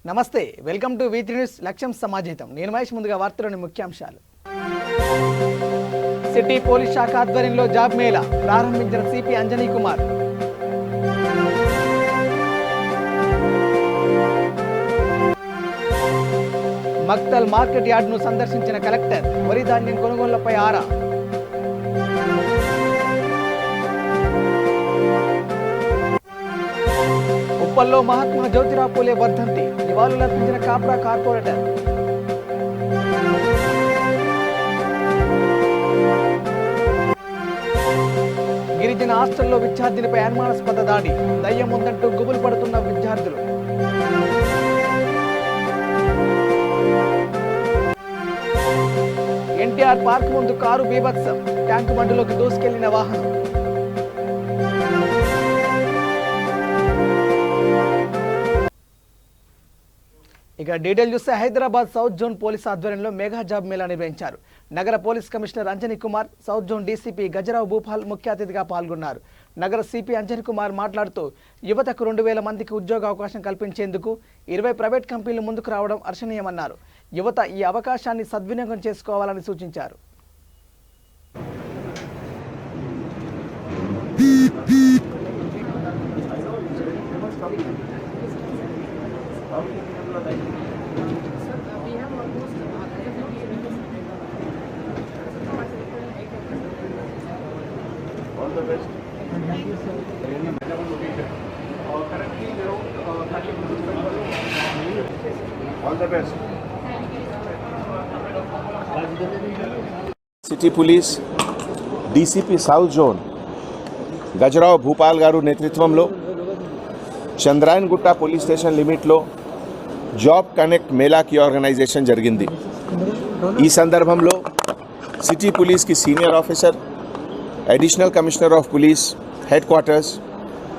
నమస్తే, welcome to V3 news లక్ష్యం సమాజహితం. నేను మహేష్. ముందుగా వార్తలోని ముఖ్యాంశాలు. సిటీ పోలీస్ శాఖ ఆధ్వర్యంలో జాబ్ మేళా ప్రారంభించిన సిపి అంజనీ కుమార్. మక్తల్ మార్కెట్ యార్డును సందర్శించిన కలెక్టర్. వరి ధాన్యం కొనుగోళ్లపై ఆరా. ఉప్పల్లో మహాత్మా జ్యోతిరావు పూలే వర్ధంతి నివాళులర్పించిన కాప్రా కార్పొరేటర్. గిరిజన హాస్టల్లో విద్యార్థినిపై అనుమానాస్పద దాడి. దయ్యం ఉందంటూ గుబులు పడుతున్న విద్యార్థులు. ఎన్టీఆర్ పార్క్ ముందు కారు బీభత్సం. ట్యాంకు బండిలోకి దూసుకెళ్లిన వాహనం. ఇక డీటెయిల్ చూస్తే హైదరాబాద్ సౌత్ జోన్ పోలీస్ ఆధ్వర్యంలో మెగా జాబ్ మేళా నిర్వహించారు. నగర police commissioner Anjani Kumar, south zone DCP Gajarao Bhupal ముఖ్య అతిథిగా పాల్గొన్నారు. నగర సిపి అంజనీ కుమార్ మాట్లాడుతూ యువతకు 2000 మందికి ఉద్యోగ అవకాశం కల్పించేందుకు 20 ప్రైవేట్ కంపెనీలు ముందుకు రావడం హర్షణీయమన్నారు. యువత ఈ అవకాశాన్ని సద్వినియోగం చేసుకోవాలని సూచించారు. All the best. Thank you, sir. Currently, all the best. City Police DCP South Zone Gajarao Bhupal గారు నేతృత్వంలో చంద్రాయన్ గుట్ట పోలీస్ స్టేషన్ లిమిట్లో జాబ్ కనెక్ట్ మేళాకి ఆర్గనైజేషన్ జరిగింది. ఈ సందర్భంలో సిటీ పోలీస్కి senior officer, additional commissioner of police headquarters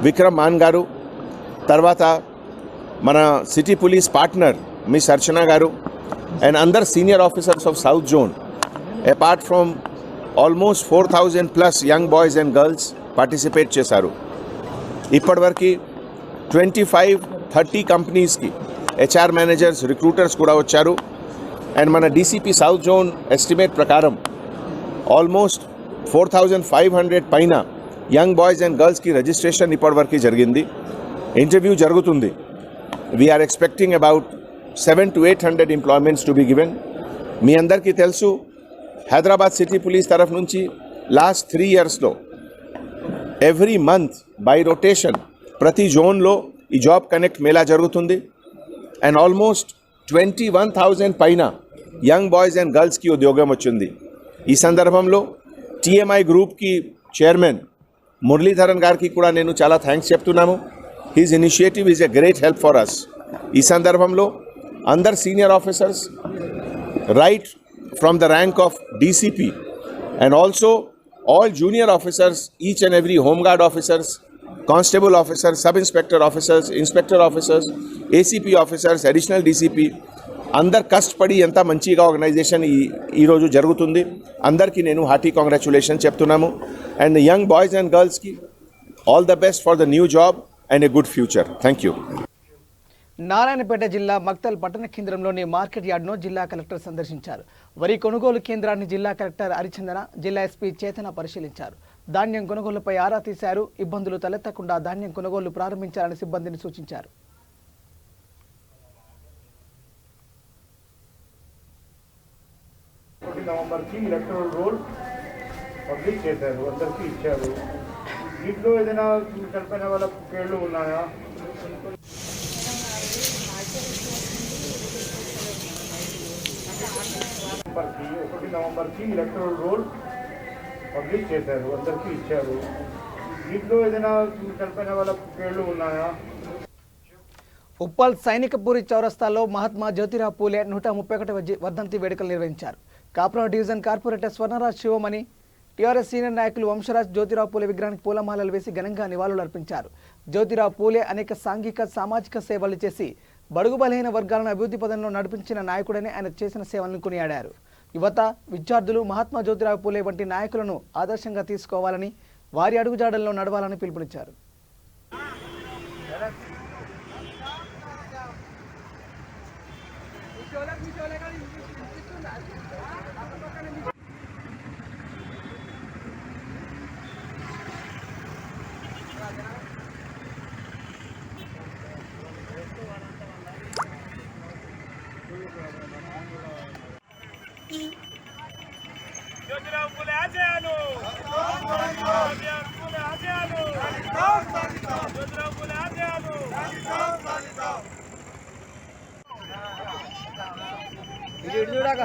Vikram Mann garu, తర్వాత మన city police partner miss Archana garu and అందర్ senior officers of south zone apart from almost 4000+ young boys and girls participate చేశారు. ఇప్పటివరకు 25-30 కంపెనీస్కి HR మేనేజర్స్, రిక్రూటర్స్ కూడా వచ్చారు. అండ్ మన DCP సౌత్ జోన్ ఎస్టిమేట్ ప్రకారం ఆల్మోస్ట్ 4500 పైన యంగ్ బాయ్స్ అండ్ గర్ల్స్కి రిజిస్ట్రేషన్ ఇప్పటివరకు జరిగింది. ఇంటర్వ్యూ జరుగుతుంది. We're expecting about 700 to 800 employments to be given. మీ అందరికీ తెలుసు, హైదరాబాద్ సిటీ పోలీస్ తరఫు నుంచి లాస్ట్ 3 yearsలో ఎవ్రీ మంత్ బై రొటేషన్ ప్రతి జోన్లో ఈ జాబ్ కనెక్ట్ మేళా జరుగుతుంది. అండ్ ఆల్మోస్ట్ 21,000 పైన యంగ్ బాయ్స్ అండ్ గర్ల్స్కి ఉద్యోగం వచ్చింది. ఈ సందర్భంలో TMI గ్రూప్కి చైర్మన్ మురళీధరన్ గారికి కూడా నేను చాలా థ్యాంక్స్ చెప్తున్నాము. His initiative is a great help for us. ఈ సందర్భంలో అందరు senior officers right from the rank of DCP and also all junior officers, each and every home guard officers, constable officers, sub inspector officers, inspector officers, ACP officers, additional DCP అందరు కష్టపడి ఎంత మంచిగా organisation ఈరోజు జరుగుతుంది. అందరికీ నేను hearty congratulation చెప్తున్నాము. And young boys and గర్ల్స్కి all the best for the new job and a good future. Thank you. Narayanpet జిల్లా మక్తల్ పట్టణ కేంద్రంలోని మార్కెట్ యార్డును జిల్లా కలెక్టర్ సందర్శించారు. వరి కొనుగోలు కేంద్రాన్ని జిల్లా కలెక్టర్ హరిచందన, జిల్లా ఎస్పీ చేతన పరిశీలించారు. ధాన్యం కొనుగోలుపై ఆరా తీశారు. ఇబ్బందులు తలెత్తకుండా ధాన్యం కొనుగోలు ప్రారంభించాలని సిబ్బందిని సూచించారు. నవంబర్కి ఎలక్టరల్ రోల్ పబ్లిక్ చేశారు, అందరికీ ఇచ్చారు. దీంట్లో ఏదైనా చనిపోయిన వాళ్ళ పేర్లు ఉన్నాయా? 1 నవంబర్కి ఎలక్టరల్ రోల్ పబ్లిక్ చేశారు, అందరికీ ఇచ్చారు. దీంట్లో ఏదైనా చనిపోయిన వాళ్ళ పేర్లు ఉన్నాయా? ఉప్పల్ సైనికపూరి చౌరస్తాలో మహాత్మా జ్యోతిరావు పూలే 131వ వర్ధంతి వేడుకలు నిర్వహించారు. Kapra division corporator Swarnaraj Shivamani, TRS senior నాయకులు వంశరాజ్ జ్యోతిరావు పూలే విగ్రహానికి పూలమాలలు వేసి ఘనంగా నివాళులు అర్పించారు. జ్యోతిరావు పూలే అనేక సాంఘిక సామాజిక సేవలు చేసి బడుగు బలహీన వర్గాలను అభివృద్ధి పదంలో నడిపించిన నాయకుడని ఆయన చేసిన సేవలను కొనియాడారు. యువత, విద్యార్థులు మహాత్మా జ్యోతిరావు పూలే వంటి నాయకులను ఆదర్శంగా తీసుకోవాలని, వారి అడుగుజాడల్లో నడవాలని పిలుపునిచ్చారు. జ్యోతిరావు పూలే ఆశయాలు పూలే ఆశయాలు జ్యోతిరావు పూలే ఆశయాలు ఇటు చూడక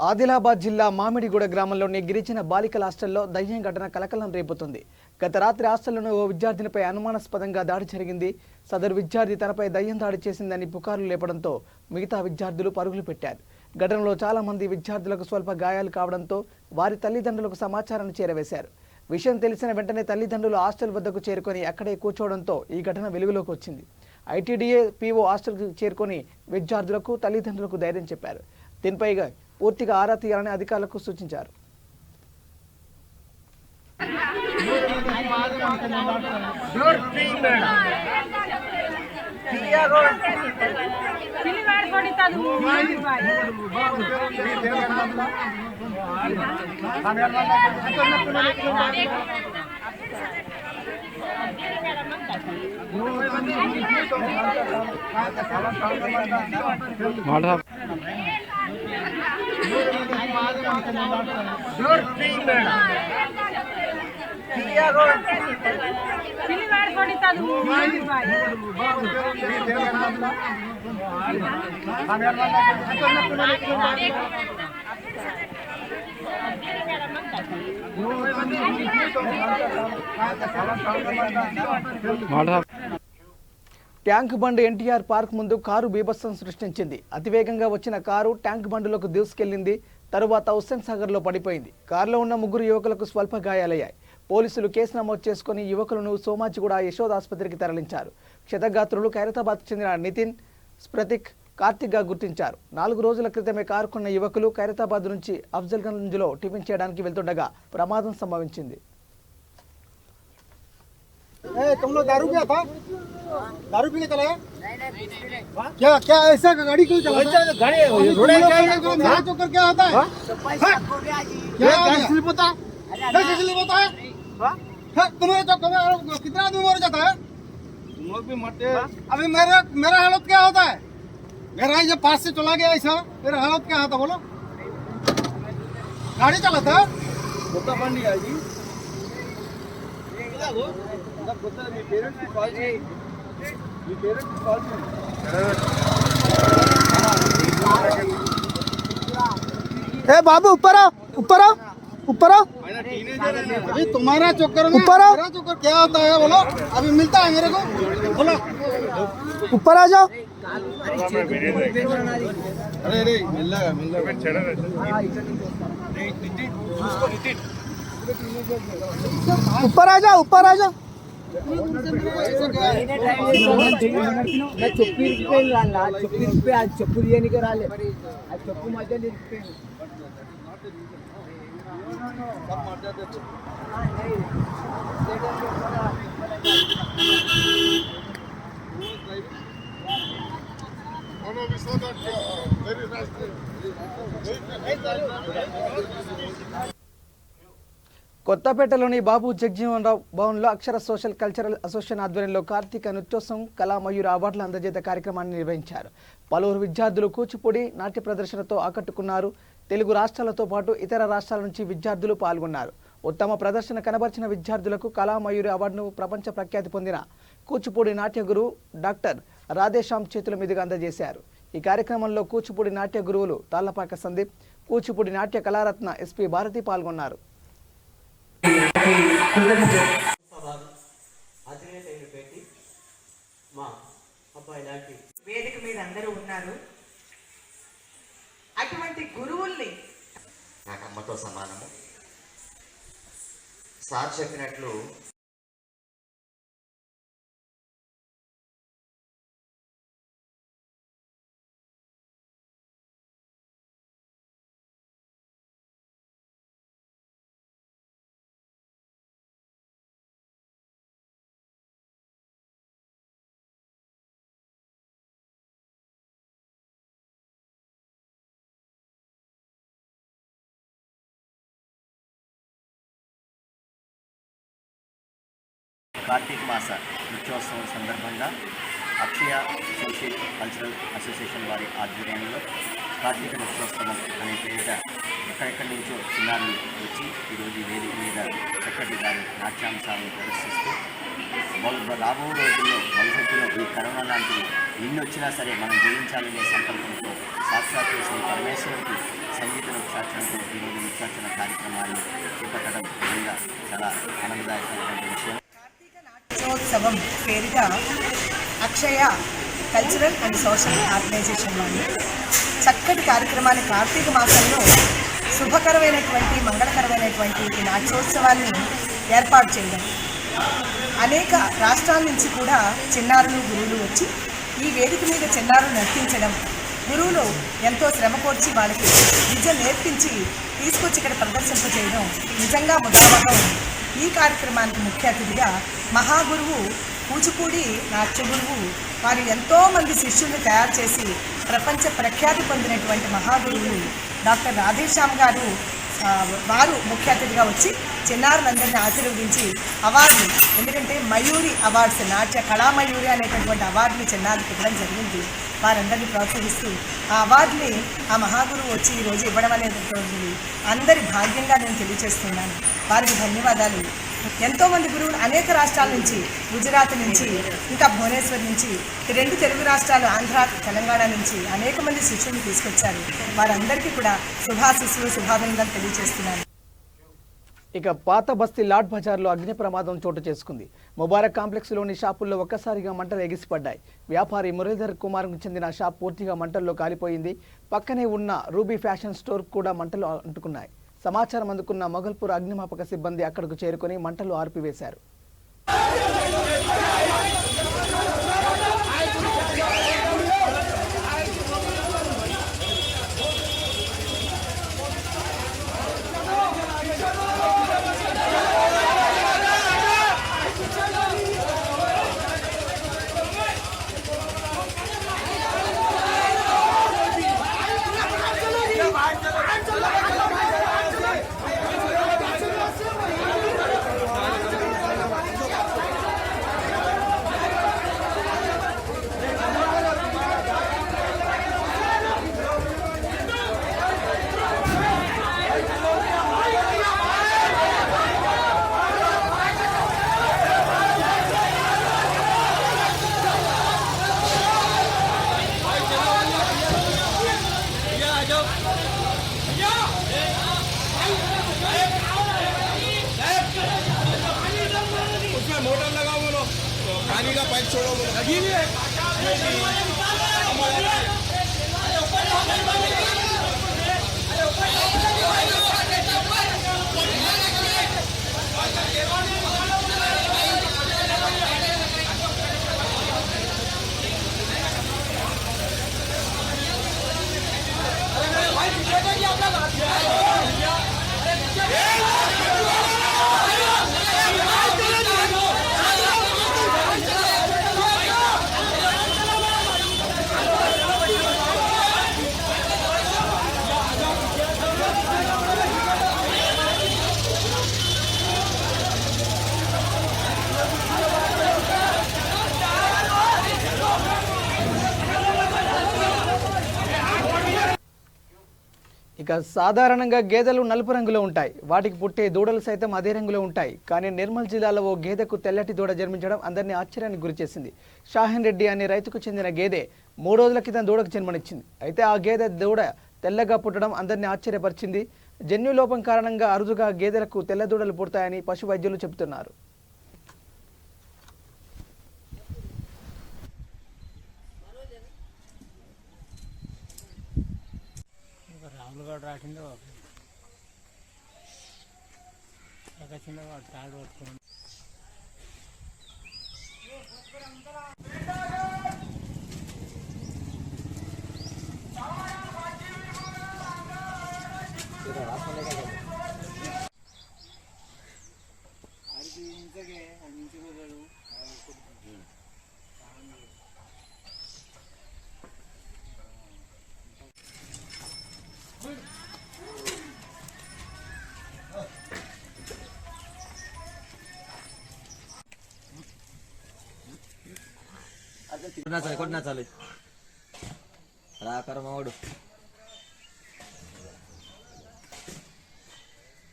ఆదిలాబాద్ జిల్లా మామిడిగూడ గ్రామంలోని గిరిజన బాలికల హాస్టల్లో దయ్యం ఘటన కలకలం రేపుతుంది. గత రాత్రి హాస్టల్లోని ఓ విద్యార్థినిపై అనుమానాస్పదంగా దాడి జరిగింది. సదరు విద్యార్థి తనపై దయ్యం దాడి చేసిందని పుకార్లు లేపడంతో మిగతా విద్యార్థులు పరుగులు పెట్టారు. ఘటనలో చాలా మంది విద్యార్థులకు స్వల్ప గాయాలు కావడంతో వారి తల్లిదండ్రులకు సమాచారాన్ని చేరవేశారు. విషయం తెలిసిన వెంటనే తల్లిదండ్రులు హాస్టల్ వద్దకు చేరుకొని అక్కడే కూర్చోవడంతో ఈ ఘటన వెలుగులోకి వచ్చింది. ఐటీడీఏ పీఓ హాస్టల్కు చేరుకొని విద్యార్థులకు తల్లిదండ్రులకు ధైర్యం చెప్పారు. దీనిపై పూర్తిగా ఆరా తీయాలని అధికారులకు సూచించారు. ట్యాంక్ బండ్ ఎన్టీఆర్ పార్క్ ముందు కారు బీభత్సం సృష్టించింది. అతివేగంగా వచ్చిన కారు ట్యాంక్ బండ్లోకి దూసుకెళ్లింది. తరువాత హుస్సేన్ సాగర్లో పడిపోయింది. కారులో ఉన్న ముగ్గురు యువకులకు స్వల్ప గాయాలయ్యాయి. పోలీసులు కేసు నమోదు చేసుకుని యువకులను సోమాజిగూడ యశోద ఆసుపత్రికి తరలించారు. క్షతగాత్రులు ఖైరతాబాద్కు చెందిన నితిన్, స్ప్రతిక్, కార్తిక్గా గుర్తించారు. 4 రోజుల క్రితమే కారు కొన్న యువకులు ఖైరతాబాద్ నుంచి అఫ్జల్గంజ్లో టిఫిన్ చేయడానికి వెళ్తుండగా ప్రమాదం సంభవించింది. तुम लोग दारू पिया था? दारू पी के चले? क्या क्या ऐसा गाड़ी क्यों चला? मेरा चक्कर क्या होता है? क्या गैस स्लिप होता है? गैस स्लिप होता है? तुम्हारे चक्कर में कितना आदमी मर जाता है? तुम लोग भी मरते हैं। अभी मेरा हालत क्या होता है? मेरा जब पास से चला गया ऐसा, मेरा हालत क्या होता बोलो? गाड़ी चलाता है? गोता बंडी है जी। ए बाबू ऊपर आओ, ऊपर आओ, ऊपर आओ। अभी तुम्हारा चक्कर में ऊपर आओ। मेरा चक्कर क्या होता है बोलो? अभी मिलता है मेरे को बोलो, ऊपर आ जाओ। अरे मिल ऊपर आ जाओ, ऊपर आ जाओ। చెప్పు అది చెప్పు తీయనికి రాలే అది చెప్పు మధ్యలో ఇరికిపోయింది కొత్తపేటలోని బాబు జగజీవన్ రావు భవన్లో అక్షర సోషల్ కల్చరల్ అసోసియేషన్ ఆధ్వర్యంలో కార్తీక నృత్యోత్సవం కళామయూర అవార్డుల అందజేత కార్యక్రమాన్ని నిర్వహించారు. పలువురు విద్యార్థులు కూచిపూడి నాట్య ప్రదర్శనతో ఆకట్టుకున్నారు. తెలుగు రాష్ట్రాలతో పాటు ఇతర రాష్ట్రాల నుంచి విద్యార్థులు పాల్గొన్నారు. ఉత్తమ ప్రదర్శన కనబర్చిన విద్యార్థులకు కళామయూరి అవార్డును ప్రపంచ ప్రఖ్యాతి పొందిన కూచిపూడి నాట్య గురువు డాక్టర్ రాధేశ్యామ్ చేతుల మీదుగా అందజేశారు. ఈ కార్యక్రమంలో కూచిపూడి నాట్య గురువులు తాళ్లపాక సందీప్, కూచిపూడి నాట్య కళారత్న ఎస్పీ భారతి పాల్గొన్నారు. వేదిక మీద అందరూ ఉన్నారు. అటువంటి గురువుల్ని నాకు అమ్మతో సమానము. సార్ చెప్పినట్లు కార్తీక మాస నృత్యోత్సవం సందర్భంగా అక్షయ సోషల్ కల్చరల్ అసోసియేషన్ వారి ఆధ్వర్యంలో కార్తీక నృత్యోత్సవం అనే పేరిట ఎక్కడెక్కడి నుంచో చిన్నారులు వచ్చి ఈరోజు వేదిక మీద చక్కటి గారి నాట్యాంశాలను ప్రదర్శిస్తూ రాబో రోజుల్లో భవిష్యత్తులో ఈ కరోనా లాంటివి ఎన్ని వచ్చినా సరే మనం జయించాలనే సంకల్పంతో సాక్షాత్తు శ్రీ పరమేశ్వరుడికి సంగీత నృత్యార్చనతో ఈరోజు నృత్యార్చన కార్యక్రమాన్ని చేపట్టడం నిజంగా చాలా ఆనందదాయకమైనటువంటి విషయం. నృత్యోత్సవం పేరుగా అక్షయ కల్చరల్ అండ్ సోషల్ ఆర్గనైజేషన్ వాళ్ళు చక్కటి కార్యక్రమాన్ని కార్తీక మాసంలో శుభకరమైనటువంటి మంగళకరమైనటువంటి ఈ నాట్యోత్సవాన్ని ఏర్పాటు చేయడం, అనేక రాష్ట్రాల నుంచి కూడా చిన్నారులు గురువులు వచ్చి ఈ వేదిక మీద చిన్నారులు నర్తించడం, గురువులు ఎంతో శ్రమకోర్చి వాళ్ళకి విద్య నేర్పించి తీసుకొచ్చి ఇక్కడ ప్రదర్శింపజేయడం నిజంగా ముదావహం. ఈ కార్యక్రమానికి ముఖ్య అతిథిగా మహాగురువు కూచిపూడి నాట్య గురువు వారు ఎంతోమంది శిష్యుల్ని తయారు చేసి ప్రపంచ ప్రఖ్యాతి పొందినటువంటి మహాగురువు డాక్టర్ రాధేశ్యామ్ గారు వారు ముఖ్య అతిథిగా వచ్చి చిన్నారులందరినీ ఆశీర్వదించి అవార్డు, ఎందుకంటే మయూరి అవార్డ్స్, నాట్య కళామయూరి అనేటటువంటి అవార్డుని చిన్నారులకు ఇవ్వడం జరిగింది. వారందరినీ ప్రోత్సహిస్తూ ఆ అవార్డుని ఆ మహాగురువు వచ్చి ఈరోజు ఇవ్వడం అనేటటువంటిది అందరి భాగ్యంగా నేను తెలియజేస్తున్నాను. వారికి ధన్యవాదాలు. ఎంతోమంది గురువులు అనేక రాష్ట్రాల నుంచి, గుజరాత్ నుంచి, ఇంకా భువనేశ్వర్ నుంచి, ఈ 2 తెలుగు రాష్ట్రాలు ఆంధ్ర తెలంగాణ నుంచి అనేక మంది శిష్యులను తీసుకొచ్చారు. వారందరికీ కూడా శుభాశిస్సులు శుభాభినందనలు తెలియజేస్తున్నాను. ఇక పాత బస్తీ లాడ్ బజార్లో అగ్ని ప్రమాదం చోటు చేసుకుంది. ముబారక్ కాంప్లెక్స్లోని షాపుల్లో ఒక్కసారిగా మంటలు ఎగిసిపడ్డాయి. వ్యాపారి మురళీధర్ కుమార్కు చెందిన షాప్ పూర్తిగా మంటల్లో కాలిపోయింది. పక్కనే ఉన్న రూబీ ఫ్యాషన్ స్టోర్ కూడా మంటలు అంటుకున్నాయి. సమాచారం అందుకున్న మొగల్పూర్ అగ్నిమాపక సిబ్బంది అక్కడకు చేరుకొని మంటలు ఆర్పివేశారు. मोटर लगा बोलो, पानी का पाइप छोड़ो बोलो, लगी हुई है। ఇక సాధారణంగా గేదెలు నలుపు రంగులో ఉంటాయి. వాటికి పుట్టే దూడలు సైతం అదే రంగులో ఉంటాయి. కానీ నిర్మల్ జిల్లాలో ఓ గేదెకు తెల్లటి దూడ జన్మించడం అందరినీ ఆశ్చర్యానికి గురిచేసింది. షాహీన్ రెడ్డి అనే రైతుకు చెందిన గేదె 3 రోజుల క్రితం దూడకు జన్మనిచ్చింది. అయితే ఆ గేదె దూడ తెల్లగా పుట్టడం అందరినీ ఆశ్చర్యపరిచింది. జన్యులోపం కారణంగా అరుదుగా గేదెలకు తెల్ల దూడలు పుడతాయని పశు వైద్యులు చెబుతున్నారు. రాసిందో చిన్న తాడు పట్టుకుని కొట్టినా చాలు రాకర మావాడు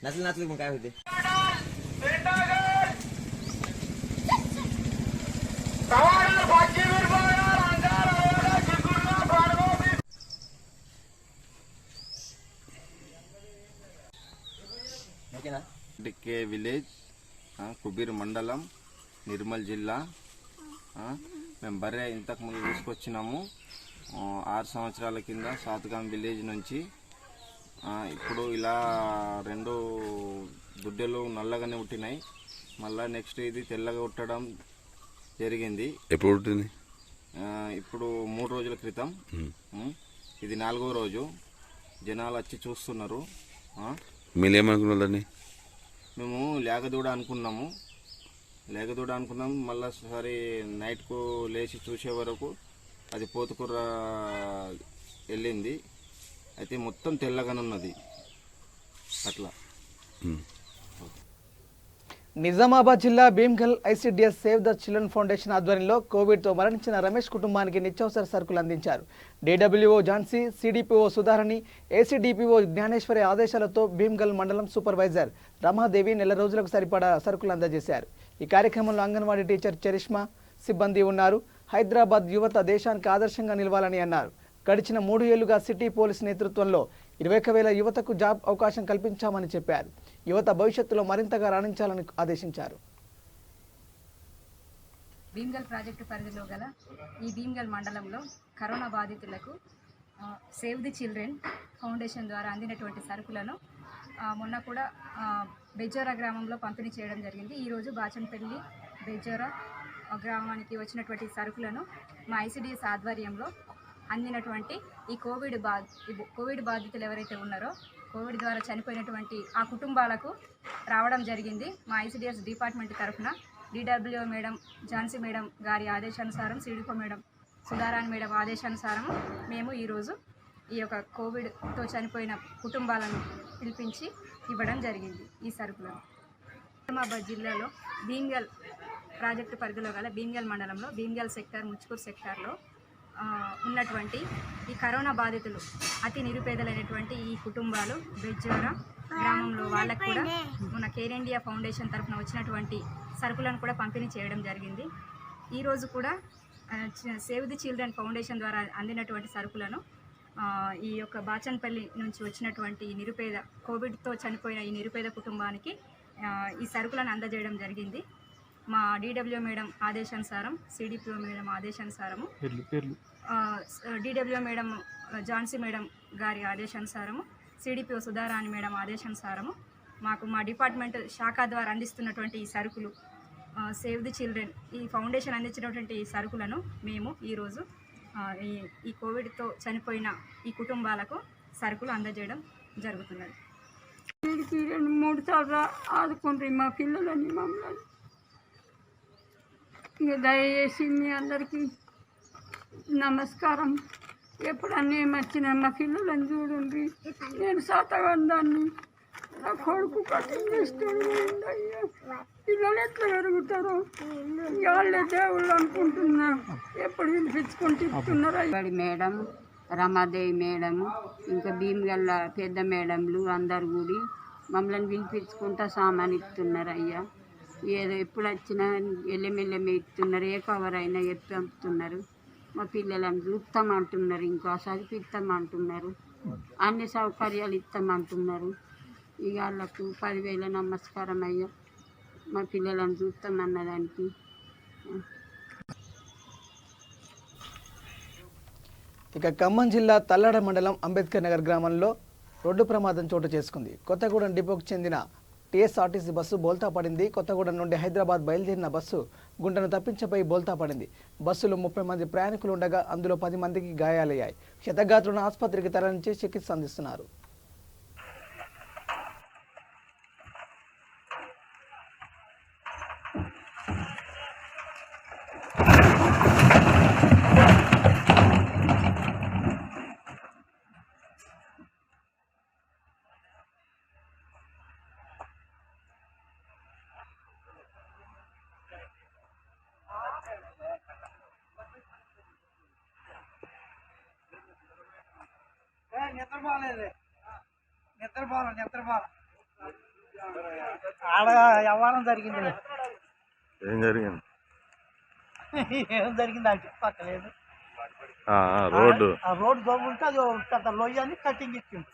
నచ్చలు నచ్చలు काय होते డికే విలేజ్ కుబీర్ మండలం నిర్మల్ జిల్లా మేము బర్రె ఇంతకుముందు తీసుకొచ్చినాము 6 సంవత్సరాల కింద సాత్గాం విలేజ్ నుంచి. ఇప్పుడు ఇలా 2 గుడ్డెలు నల్లగానే పుట్టినాయి. మళ్ళీ నెక్స్ట్ ఇది తెల్లగా పుట్టడం జరిగింది. ఎప్పుడు పుట్టింది? ఇప్పుడు 3 రోజుల క్రితం. ఇది 4వ రోజు. జనాలు వచ్చి చూస్తున్నారు. మీరు ఏమనుకున్నారని? మేము లేగదూడ అనుకున్నాము. మళ్ళీ సరే నైట్కు లేచి చూసే వరకు అది పోతుకుర్ర వెళ్ళింది. అయితే మొత్తం తెల్లగానే ఉన్నది అట్లా. నిజామాబాద్ జిల్లా Bheemgal ICDS save the children foundation ఆధ్వర్యంలో కోవిడ్తో మరణించిన రమేష్ కుటుంబానికి నిత్యావసర సరుకులు అందించారు. DWO Jhansi, CDPO Sudharani, ACDPO Gnaneshwari ఆదేశాలతో భీమ్గల్ మండలం సూపర్వైజర్ రమాదేవి నెల రోజులకు సరిపడా సరుకులు అందజేశారు. ఈ కార్యక్రమంలో అంగన్వాడీ టీచర్ చరిష్మా సిబ్బంది ఉన్నారు. హైదరాబాద్ యువత దేశానికి ఆదర్శంగా నిలవాలని అన్నారు. గడిచిన 3 ఏళ్లుగా సిటీ పోలీస్ నేతృత్వంలో 21,000 యువతకు జాబ్ అవకాశం కల్పించామని చెప్పారు. యువత భవిష్యత్తులో మరింతగా రాణించాలని ఆదేశించారు. భీమ్గల్ ప్రాజెక్టు పరిధిలో గల ఈ భీమ్గల్ మండలంలో కరోనా బాధితులకు సేవ్ ది చిల్డ్రన్ ఫౌండేషన్ ద్వారా అందినటువంటి సరుకులను మొన్న కూడా బెజ్జోరా గ్రామంలో పంపిణీ చేయడం జరిగింది. ఈరోజు బాచన్పల్లి బెజ్జోరా గ్రామానికి వచ్చినటువంటి సరుకులను మా ఐసిడిఎస్ ఆధ్వర్యంలో అందినటువంటి ఈ కోవిడ్ బాధితులు ఎవరైతే ఉన్నారో కోవిడ్ ద్వారా చనిపోయినటువంటి ఆ కుటుంబాలకు రావడం జరిగింది. మా ఐసిడిఎస్ డిపార్ట్మెంట్ తరఫున డిడబ్ల్యూఓ మేడం ఝాన్సీ మేడం గారి ఆదేశానుసారం, సిడిపో మేడం సుధారాణి మేడం ఆదేశానుసారం మేము ఈరోజు ఈ యొక్క కోవిడ్తో చనిపోయిన కుటుంబాలను పిలిపించి ఇవ్వడం జరిగింది. ఈ సరుకులను నిజామాబాద్ జిల్లాలో భీమ్గల్ ప్రాజెక్టు పరిధిలో గల భీమ్గల్ మండలంలో భీమ్గల్ సెక్టార్, ముచ్కూర్ సెక్టార్లో ఉన్నటువంటి ఈ కరోనా బాధితులు అతి నిరుపేదలైనటువంటి ఈ కుటుంబాలు బెజ్జోరా గ్రామంలో వాళ్ళకు కూడా మన కేర్ ఇండియా ఫౌండేషన్ తరఫున వచ్చినటువంటి సరుకులను కూడా పంపిణీ చేయడం జరిగింది. ఈరోజు కూడా సేవ్ ది చిల్డ్రన్ ఫౌండేషన్ ద్వారా అందినటువంటి సరుకులను ఈ యొక్క బాచన్పల్లి నుంచి వచ్చినటువంటి నిరుపేద కోవిడ్తో చనిపోయిన ఈ నిరుపేద కుటుంబానికి ఈ సరుకులను అందజేయడం జరిగింది. మా డిడబ్ల్యూ మేడం ఆదేశానుసారం, సిడిపిఓ మేడం ఆదేశానుసారము, DW madam Jhansi madam garu ఆదేశానుసారము, సిడిపిఓ సుధారాణి మేడం ఆదేశానుసారము మాకు మా డిపార్ట్మెంట్ శాఖ ద్వారా అందిస్తున్నటువంటి ఈ సరుకులు సేవ్ ది చిల్డ్రన్ ఈ ఫౌండేషన్ అందించినటువంటి ఈ సరుకులను మేము ఈరోజు ఈ కోవిడ్తో చనిపోయిన ఈ కుటుంబాలకు సరుకులు అందజేయడం జరుగుతున్నది. 2-3 సార్లు ఆదుకుంటారు మా పిల్లలని మమ్మల్ని. ఇక దయచేసి మీ అందరికీ నమస్కారం. ఎప్పుడన్నా ఏమొచ్చినా మా పిల్లలని చూడండి. నేను శాతగంధాన్ని, నా కొడుకు కటింగ్ చేస్తాడు. పిల్లలు ఎట్లా పెరుగుతారో వాళ్ళే దేవుళ్ళు అనుకుంటున్నా. ఎప్పుడు పిలిపించుకొని తిప్పుతున్నారు. మేడం, రమాదేవి మేడము ఇంకా భీమగల్ల పెద్ద మేడంలు అందరు కూడి మమ్మల్ని పిలిపించుకుంటా సామాన్ ఇస్తున్నారు అయ్యా. ఏదో ఎప్పుడు వచ్చినా ఎల్లెమెల్లెమే ఇస్తున్నారు, ఏ కవర్ అయినా ఎప్పి పంపుతున్నారు. మా పిల్లలను చూస్తామంటున్నారు, ఇంకా చదివిస్తామంటున్నారు, అన్ని సౌకర్యాలు ఇస్తామంటున్నారు. ఇక వాళ్ళకు 10,000 నమస్కారం అయ్యా, మా పిల్లలను చూస్తామన్నదానికి. ఇక ఖమ్మం జిల్లా తల్లాడ మండలం అంబేద్కర్ నగర్ గ్రామంలో రోడ్డు ప్రమాదం చోటు చేసుకుంది. కొత్తగూడెం డిపోకు చెందిన టీఎస్ఆర్టీసీ బస్సు బోల్తా పడింది. కొత్తగూడెం నుండి హైదరాబాద్ బయలుదేరిన బస్సు గుంటను తప్పించబోయి బోల్తా పడింది. బస్సులో 30 మంది ప్రయాణికులు ఉండగా అందులో 10 మందికి గాయాలయ్యాయి. క్షతగాత్రులను ఆసుపత్రికి తరలించి చికిత్స అందిస్తున్నారు. నిద్రబాల ఆడ వ్యవహారం జరిగింది. ఏం జరిగింది? ఏం జరిగింది అని చెప్పక్కలేదు. రోడ్డు ఆ రోడ్డు దొంగ అది పెద్ద లోయ అని కటింగ్ ఇచ్చింది.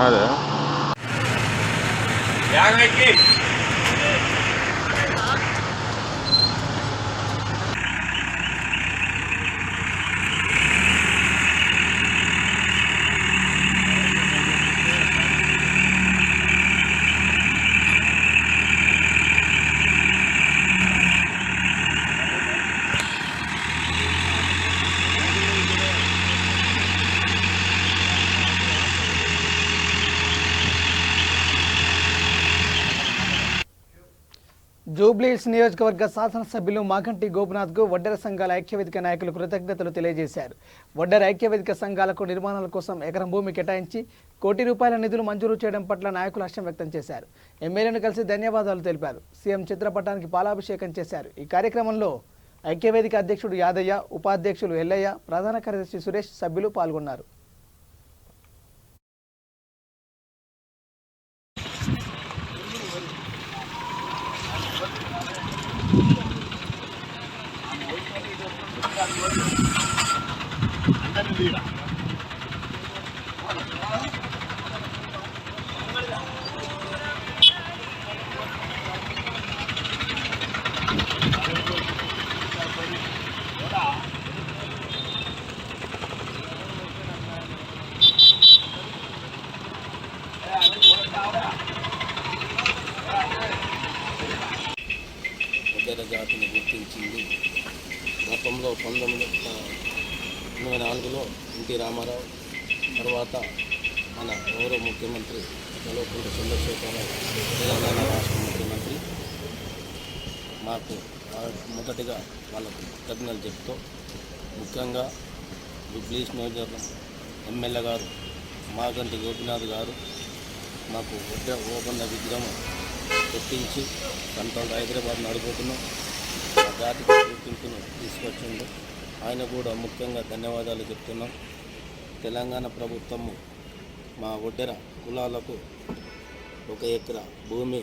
అదే జూబ్లీహిల్స్ నియోజకవర్గ శాసనసభ్యులు మాగంటి గోపినాథ్కు వడ్డెర సంఘాల ఐక్యవేదిక నాయకులు కృతజ్ఞతలు తెలియజేశారు. వడ్డెర ఐక్యవేదిక సంఘాలకు నిర్మాణాల కోసం ఎకరం భూమి కేటాయించి ₹1 కోటి నిధులు మంజూరు చేయడం పట్ల నాయకులు హర్షం వ్యక్తం చేశారు. ఎమ్మెల్యేను కలిసి ధన్యవాదాలు తెలిపారు. సీఎం చిత్రపటానికి పాలాభిషేకం చేశారు. ఈ కార్యక్రమంలో ఐక్యవేదిక అధ్యక్షుడు యాదయ్య, ఉపాధ్యక్షులు ఎల్లయ్య, ప్రధాన కార్యదర్శి సురేష్ సభ్యులు పాల్గొన్నారు. వడ్డెర జాతిని గుర్తించింది. గతంలో 1984లో ఎన్టీ రామారావు, తర్వాత మన గౌరవ ముఖ్యమంత్రి కల్వకుంట్ల చంద్రశేఖరరావు, తెలంగాణ రాష్ట్ర ముఖ్యమంత్రి మాకు మొదటిగా వాళ్ళకు కృతజ్ఞతలు చెప్తూ, ముఖ్యంగా జూబ్లీహిల్స్ నియోజకవర్గం ఎమ్మెల్యే గారు మాగంటి గోపినాథ్ గారు మాకు ఓపెన్ విగ్రహం పెట్టించి కంట్రోల్ హైదరాబాద్ నడిపోతున్నాం ఆ జాతికి గుర్తింపును తీసుకొచ్చిండు. ఆయన కూడా ముఖ్యంగా ధన్యవాదాలు చెప్తున్నాం. తెలంగాణ ప్రభుత్వము మా వడ్డెర కులాలకు 1 ఎకరా భూమి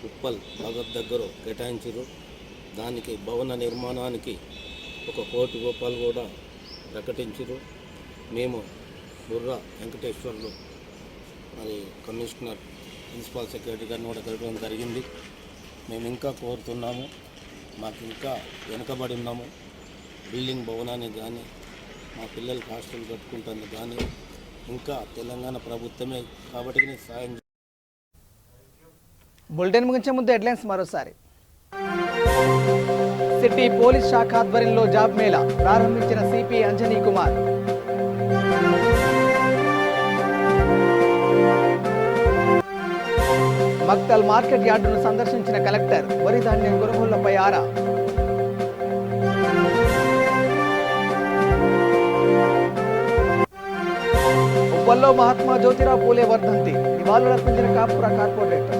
ఉప్పల్ భగత్ దగ్గర కేటాయించారు. దానికి భవన నిర్మాణానికి ₹1 కోటి కూడా ప్రకటించారు. మేము బుర్రా వెంకటేశ్వర్లు మరి కమిషనర్, ప్రిన్సిపల్ సెక్రటరీ గారిని కూడా కలవడం జరిగింది. మేము ఇంకా కోరుతున్నాము, మాకు ఇంకా వెనుకబడి ఉన్నాము. బిల్డింగ్ భవనానికి కానీ, మా పిల్లలకి హాస్టల్ కట్టుకుంటుంది కానీ ఇంకా తెలంగాణ ప్రభుత్వమే కాబట్టి సాయం. బులెటిన్ ముగించే ముందు హెడ్లైన్స్ మరోసారి. సిటీ పోలీస్ శాఖ ఆధ్వర్యంలో జాబ్ మేళా ప్రారంభించిన సిపి అంజనీ కుమార్. మక్తల్ మార్కెట్ యార్డును సందర్శించిన కలెక్టర్ వరి ధాన్యం కొనుగోళ్లపై ఆరా. ఉప్పల్లో మహాత్మా జ్యోతిరావు పూలే వర్ధంతి నివాళులర్పించిన కాపుర కార్పొరేటర్.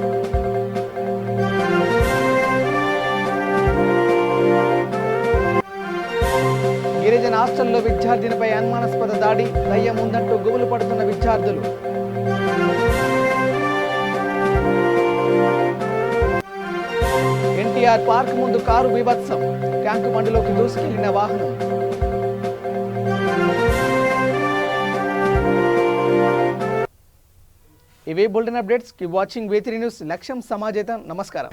గిరిజన హాస్టల్లో విద్యార్థినిపై అనుమానాస్పద దాడి, దయ్యం ఉందంటూ గుబులు పడుతున్న విద్యార్థులు. ఎన్టీఆర్ పార్క్ ముందు కారు బీభత్సం, ట్యాంకు బండిలోకి దూసుకెళ్లిన వాహనం. ఇవే bulletin updates. Keep watching V3 news. లక్ష్యం సమాజేతం. నమస్కారం.